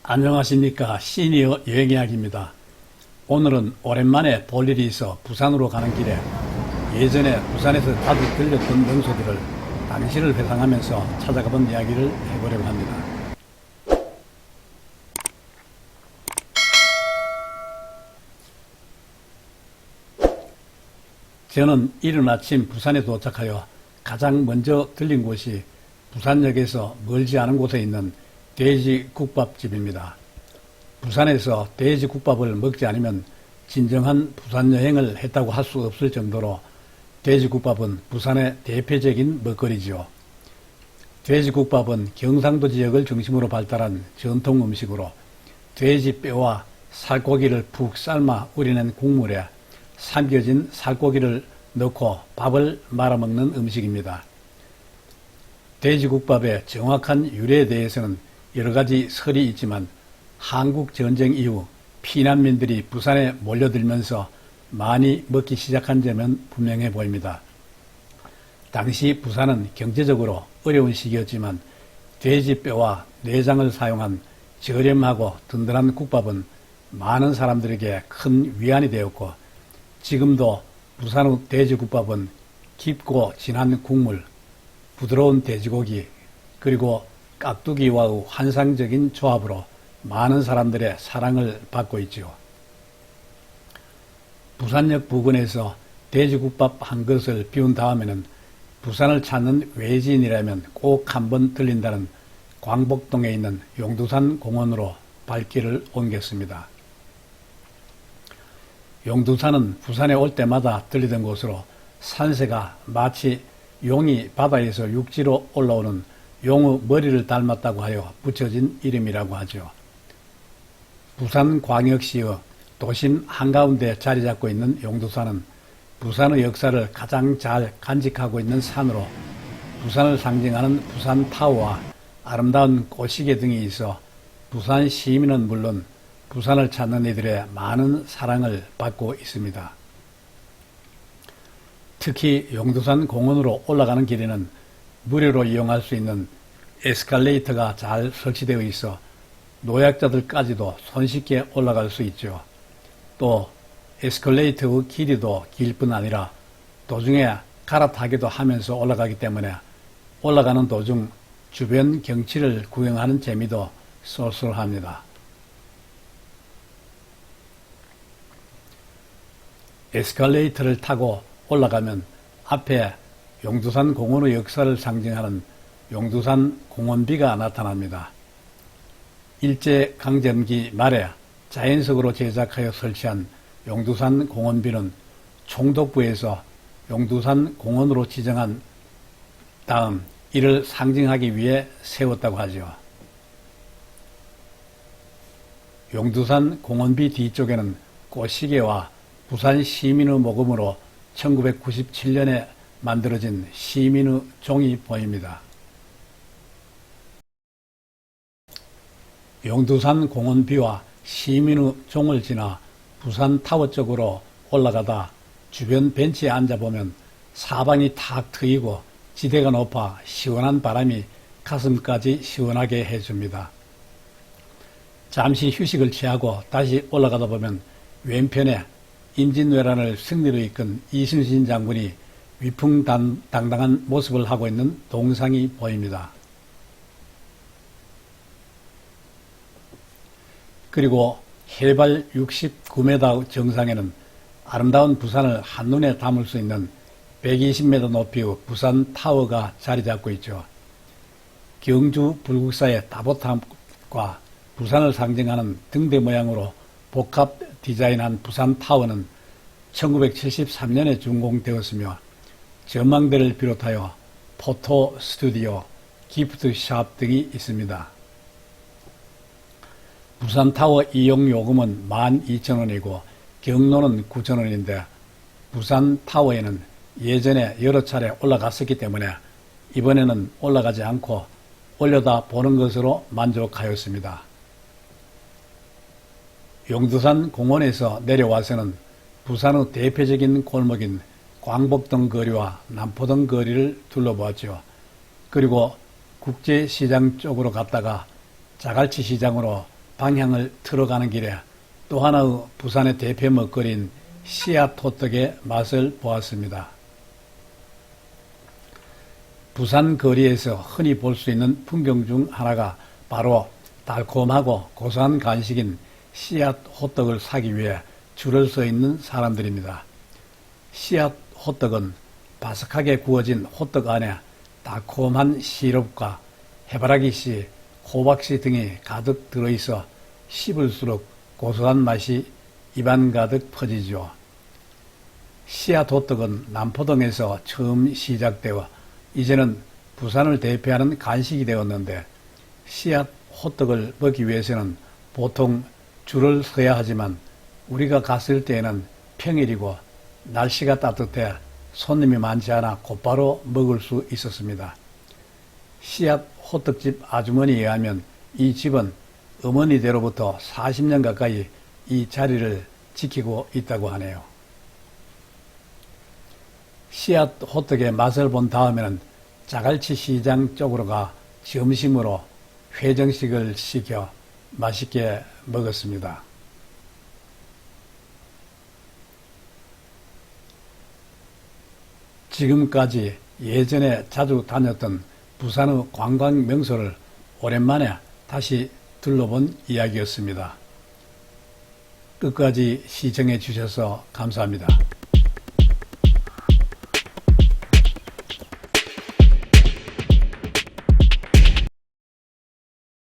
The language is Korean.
안녕하십니까. 시니어 여행이야기입니다. 오늘은 오랜만에 볼 일이 있어 부산으로 가는 길에 예전에 부산에서 자주 들렸던 명소들을 당시를 회상하면서 찾아가본 이야기를 해보려고 합니다. 저는 이른 아침 부산에 도착하여 가장 먼저 들린 곳이 부산역에서 멀지 않은 곳에 있는 돼지국밥집입니다. 부산에서 돼지국밥을 먹지 않으면 진정한 부산 여행을 했다고 할 수 없을 정도로 돼지국밥은 부산의 대표적인 먹거리지요. 돼지국밥은 경상도 지역을 중심으로 발달한 전통 음식으로 돼지 뼈와 살코기를 푹 삶아 우려낸 국물에 삼겨진 살코기를 넣고 밥을 말아먹는 음식입니다. 돼지국밥의 정확한 유래에 대해서는 여러가지 설이 있지만 한국전쟁 이후 피난민들이 부산에 몰려들면서 많이 먹기 시작한 점은 분명해 보입니다. 당시 부산은 경제적으로 어려운 시기였지만 돼지뼈와 내장을 사용한 저렴하고 든든한 국밥은 많은 사람들에게 큰 위안이 되었고, 지금도 부산의 돼지국밥은 깊고 진한 국물, 부드러운 돼지고기, 그리고 깍두기와의 환상적인 조합으로 많은 사람들의 사랑을 받고 있지요. 부산역 부근에서 돼지국밥 한 그릇을 비운 다음에는 부산을 찾는 외지인이라면 꼭 한번 들린다는 광복동에 있는 용두산 공원으로 발길을 옮겼습니다. 용두산은 부산에 올 때마다 들리던 곳으로 산세가 마치 용이 바다에서 육지로 올라오는 용의 머리를 닮았다고 하여 붙여진 이름이라고 하죠. 부산광역시의 도심 한가운데 자리 잡고 있는 용두산은 부산의 역사를 가장 잘 간직하고 있는 산으로 부산을 상징하는 부산타워와 아름다운 꽃시계 등이 있어 부산 시민은 물론 부산을 찾는 이들의 많은 사랑을 받고 있습니다. 특히 용두산 공원으로 올라가는 길에는 무료로 이용할 수 있는 에스컬레이터가 잘 설치되어 있어 노약자들까지도 손쉽게 올라갈 수 있죠. 또 에스컬레이터의 길이도 길 뿐 아니라 도중에 갈아타기도 하면서 올라가기 때문에 올라가는 도중 주변 경치를 구경하는 재미도 쏠쏠합니다. 에스컬레이터를 타고 올라가면 앞에 용두산 공원의 역사를 상징하는 용두산 공원비가 나타납니다. 일제강점기 말에 자연석으로 제작하여 설치한 용두산 공원비는 총독부에서 용두산 공원으로 지정한 다음 이를 상징하기 위해 세웠다고 하죠. 용두산 공원비 뒤쪽에는 꽃시계와 부산 시민의 모금으로 1997년에 만들어진 시민의 종이 보입니다. 용두산 공원비와 시민의 종을 지나 부산타워 쪽으로 올라가다 주변 벤치에 앉아보면 사방이 탁 트이고 지대가 높아 시원한 바람이 가슴까지 시원하게 해줍니다. 잠시 휴식을 취하고 다시 올라가다 보면 왼편에 임진왜란을 승리로 이끈 이순신 장군이 위풍당당한 모습을 하고 있는 동상이 보입니다. 그리고 해발 69m 정상에는 아름다운 부산을 한눈에 담을 수 있는 120m 높이의 부산타워가 자리 잡고 있죠. 경주 불국사의 다보탑과 부산을 상징하는 등대 모양으로 복합 디자인한 부산타워는 1973년에 준공되었으며 전망대를 비롯하여 포토 스튜디오, 기프트샵 등이 있습니다. 부산타워 이용 요금은 12,000원이고 경로는 9,000원인데 부산타워에는 예전에 여러 차례 올라갔었기 때문에 이번에는 올라가지 않고 올려다 보는 것으로 만족하였습니다. 용두산 공원에서 내려와서는 부산의 대표적인 골목인 광복동 거리와 남포동 거리를 둘러보았죠. 그리고 국제시장 쪽으로 갔다가 자갈치 시장으로 방향을 틀어가는 길에 또 하나의 부산의 대표 먹거리인 씨앗 호떡의 맛을 보았습니다. 부산 거리에서 흔히 볼 수 있는 풍경 중 하나가 바로 달콤하고 고소한 간식인 씨앗 호떡을 사기 위해 줄을 서 있는 사람들입니다. 씨앗 호떡은 바삭하게 구워진 호떡 안에 달콤한 시럽과 해바라기씨, 호박씨 등이 가득 들어있어 씹을수록 고소한 맛이 입안 가득 퍼지죠. 씨앗 호떡은 남포동에서 처음 시작되어 이제는 부산을 대표하는 간식이 되었는데, 씨앗 호떡을 먹기 위해서는 보통 줄을 서야 하지만 우리가 갔을 때에는 평일이고 날씨가 따뜻해 손님이 많지 않아 곧바로 먹을 수 있었습니다. 씨앗 호떡집 아주머니에 의하면 이 집은 어머니대로부터 40년 가까이 이 자리를 지키고 있다고 하네요. 씨앗 호떡의 맛을 본 다음에는 자갈치 시장 쪽으로 가 점심으로 회정식을 시켜 맛있게 먹었습니다. 지금까지 예전에 자주 다녔던 부산의 관광 명소를 오랜만에 다시 둘러본 이야기였습니다. 끝까지 시청해 주셔서 감사합니다.